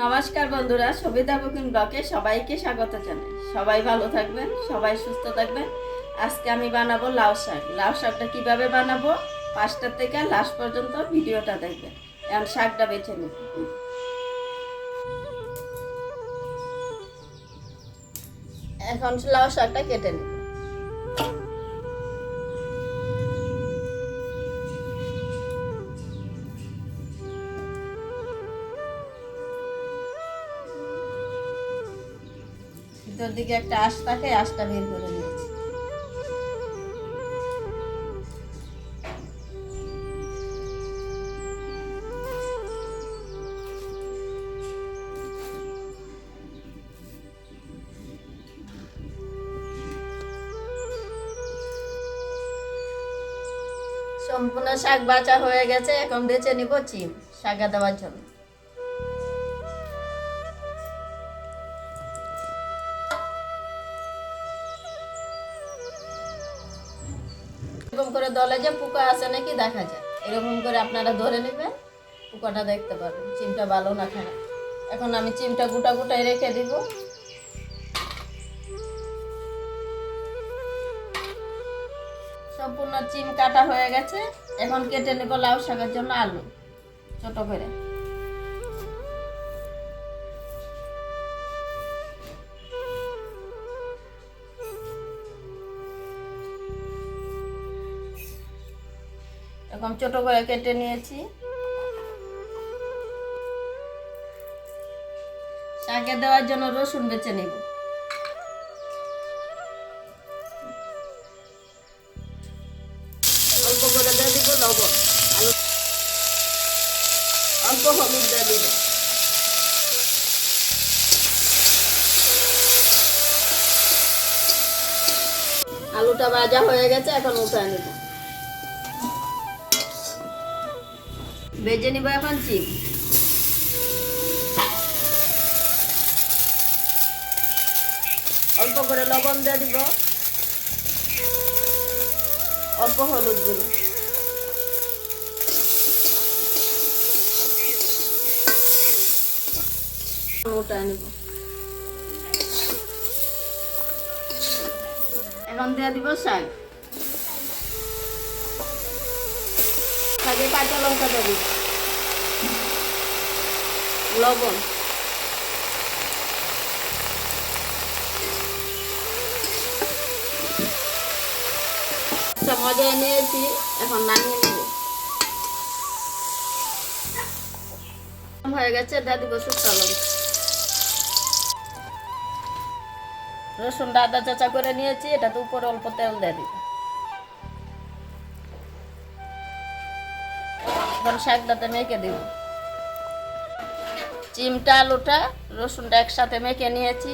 নমস্কার বন্ধুরা, সবিতা কুকিং ব্লগে সবাইকে স্বাগত জানাই। সবাই ভালো থাকবেন, সবাই সুস্থ থাকবেন। আজকে আমি বানাবো লাউ শাক। লাউ শাকটা কীভাবে বানাবো ফার্স্টের থেকে লাস্ট পর্যন্ত ভিডিওটা দেখবেন। এখন শাকটা বেছে নিব। এখন লাউ শাকটা কেটে নিব। ভিতর দিকে একটা আঁশ থাকে, আঁশটা বের করে নিয়েছি। সম্পূর্ণ শাক বাছা হয়ে গেছে। এখন বেছে নিব চিম শাকে দেওয়ার জন্য। এরকম করে দলে যে পোকা আছে নাকি দেখা যায়, এরকম করে আপনারা ধরে নেবেন, পোকাটা দেখতে পাবেন চিমটা ভালো না খারাপ। এখন আমি চিমটা গোটা গোটায় রেখে দিব। সম্পূর্ণ চিম কাটা হয়ে গেছে। এখন কেটে নেব লাউ শাকের জন্য আলু ছোট করে। এখন ছোট করে কেটে নিয়েছি। শাকে দেওয়ার জন্য রসুন বেছে নেব। অল্প করে দিয়ে দিব লবণ, আলু অল্প হলুদ দিয়ে দিব। আলুটা ভাজা হয়ে গেছে, এখন উঠে নেব। ভেজে নিব এখন চিম। অল্প করে লবণ দিয়ে দিব, অল্প হলুদ গুঁড়ো, উঠায় নিব। এখন দিয়ে দিব শাক। শাকে কাঁচা লঙ্কা দিয়ে দিব, লবণ, মজায় নিয়েছি। এখন নামিয়ে নেব। হয়ে গেছে, দিয়ে দিব শুকনো লঙ্কা। রসুনটা আদা চাচা করে নিয়েছি, এটাতে উপরে অল্প তেল দিয়ে দিব। এখন শাকটাতে মেখে দিব। চিমটা আলুটা রসুনটা একসাথে মেখে নিয়েছি।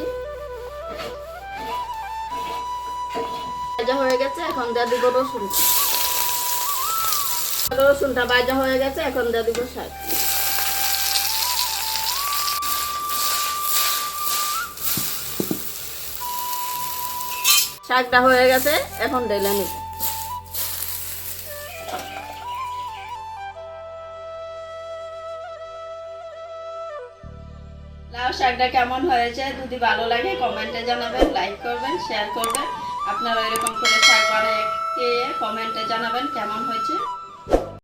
ভাজা হয়ে গেছে, এখন দিয়ে দিব রসুনটা। রসুনটা ভাজা হয়ে গেছে, এখন দিয়ে দিব শাক। শাকটা হয়ে গেছে, এখন ঢেলে নিব। লাউ শাকটা কেমন হয়েছে যদি ভালো লাগে কমেন্টে জানাবেন, লাইক করবেন, শেয়ার করবেন। আপনারা এরকম করে শাক বানিয়ে কমেন্টে জানাবেন কেমন হয়েছে।